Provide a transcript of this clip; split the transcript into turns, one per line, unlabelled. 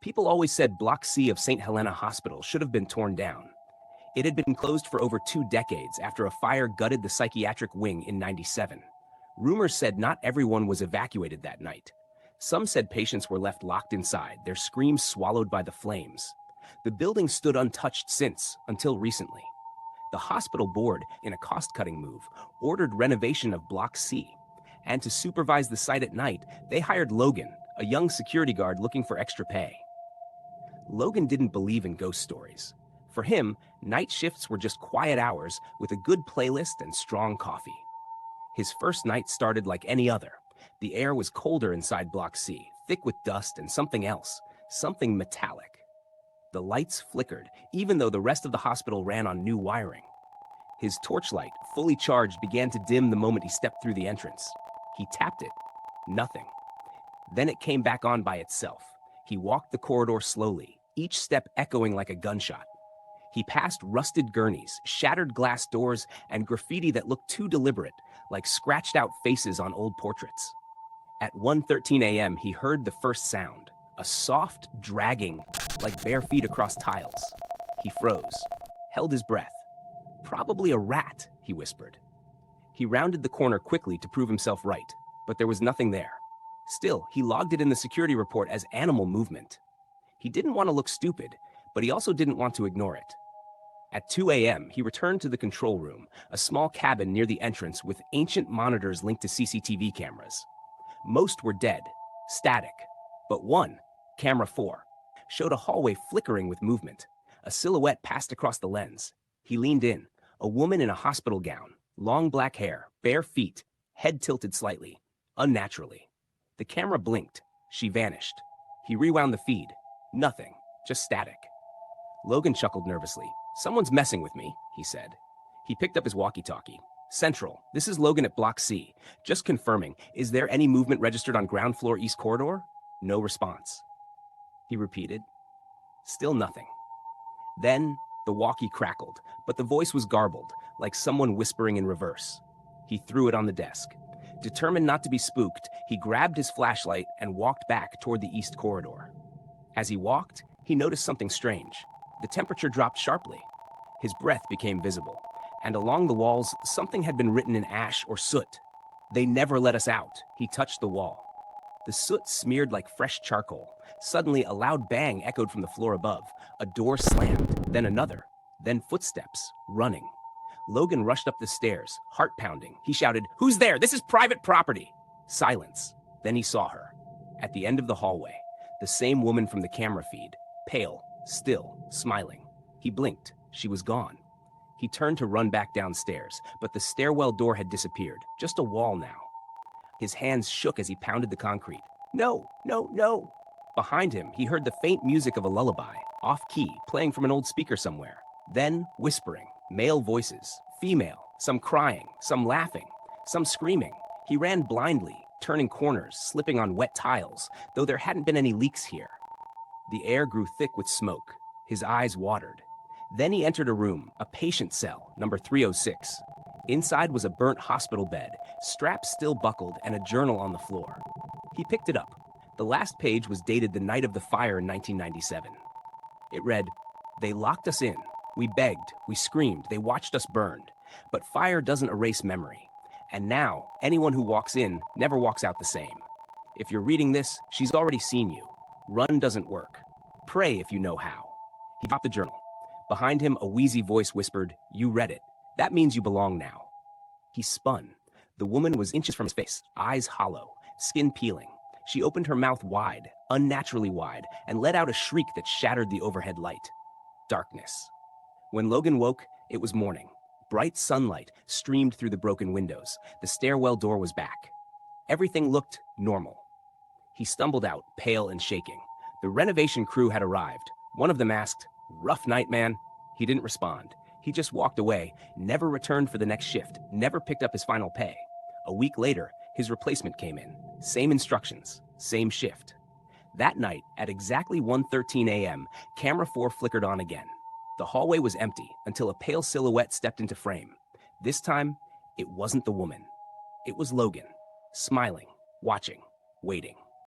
People always said Block C of St. Helena Hospital should have been torn down. It had been closed for over 2 decades after a fire gutted the psychiatric wing in '97. Rumors said not everyone was evacuated that night. Some said patients were left locked inside, their screams swallowed by the flames. The building stood untouched since, until recently. The hospital board, in a cost-cutting move, ordered renovation of Block C. And to supervise the site at night, they hired Logan, a young security guard looking for extra pay. Logan didn't believe in ghost stories. For him, night shifts were just quiet hours with a good playlist and strong coffee. His first night started like any other. The air was colder inside Block C, thick with dust and something else, something metallic. The lights flickered, even though the rest of the hospital ran on new wiring. His torchlight, fully charged, began to dim the moment he stepped through the entrance. He tapped it. Nothing. Then it came back on by itself. He walked the corridor slowly, each step echoing like a gunshot. He passed rusted gurneys, shattered glass doors, and graffiti that looked too deliberate, like scratched-out faces on old portraits. At 1:13 a.m., he heard the first sound, a soft dragging, like bare feet across tiles. He froze, held his breath. "Probably a rat," he whispered. He rounded the corner quickly to prove himself right, but there was nothing there. Still, he logged it in the security report as animal movement. He didn't want to look stupid, but he also didn't want to ignore it. At 2 a.m., he returned to the control room, a small cabin near the entrance with ancient monitors linked to CCTV cameras. Most were dead, static, but one, camera 4, showed a hallway flickering with movement. A silhouette passed across the lens. He leaned in, a woman in a hospital gown, long black hair, bare feet, head tilted slightly, unnaturally. The camera blinked. She vanished. He rewound the feed. Nothing, just static. Logan chuckled nervously. "Someone's messing with me," he said. He picked up his walkie-talkie. "Central, this is Logan at Block C. Just confirming, is there any movement registered on ground floor East Corridor?" No response. He repeated. Still nothing. Then the walkie crackled, but the voice was garbled, like someone whispering in reverse. He threw it on the desk. Determined not to be spooked, he grabbed his flashlight and walked back toward the East Corridor. As he walked, he noticed something strange. The temperature dropped sharply. His breath became visible, and along the walls, something had been written in ash or soot. "They never let us out." He touched the wall. The soot smeared like fresh charcoal. Suddenly, a loud bang echoed from the floor above. A door slammed, then another, then footsteps, running. Logan rushed up the stairs, heart pounding. He shouted, "Who's there? This is private property!" Silence. Then he saw her. At the end of the hallway, the same woman from the camera feed, pale, still, smiling. He blinked. She was gone. He turned to run back downstairs, but the stairwell door had disappeared, just a wall now. His hands shook as he pounded the concrete. "No, no, no!" Behind him, he heard the faint music of a lullaby, off-key, playing from an old speaker somewhere. Then, whispering, male voices, female, some crying, some laughing, some screaming. He ran blindly, turning corners, slipping on wet tiles, though there hadn't been any leaks here. The air grew thick with smoke. His eyes watered. Then he entered a room, a patient cell, number 306. Inside was a burnt hospital bed, straps still buckled, and a journal on the floor. He picked it up. The last page was dated the night of the fire in 1997. It read, "They locked us in. We begged, we screamed, they watched us burned. But fire doesn't erase memory. And now, anyone who walks in never walks out the same. If you're reading this, she's already seen you. Run doesn't work. Pray if you know how." He dropped the journal. Behind him, a wheezy voice whispered, "You read it. That means you belong now." He spun. The woman was inches from his face, eyes hollow, skin peeling. She opened her mouth wide, unnaturally wide, and let out a shriek that shattered the overhead light. Darkness. When Logan woke, it was morning. Bright sunlight streamed through the broken windows. The stairwell door was back. Everything looked normal. He stumbled out, pale and shaking. The renovation crew had arrived. One of them asked, "Rough night, man?" He didn't respond. He just walked away, never returned for the next shift, never picked up his final pay. A week later, his replacement came in. Same instructions, same shift. That night, at exactly 1:13 a.m., camera 4 flickered on again. The hallway was empty until a pale silhouette stepped into frame. This time, it wasn't the woman. It was Logan, smiling, watching, waiting.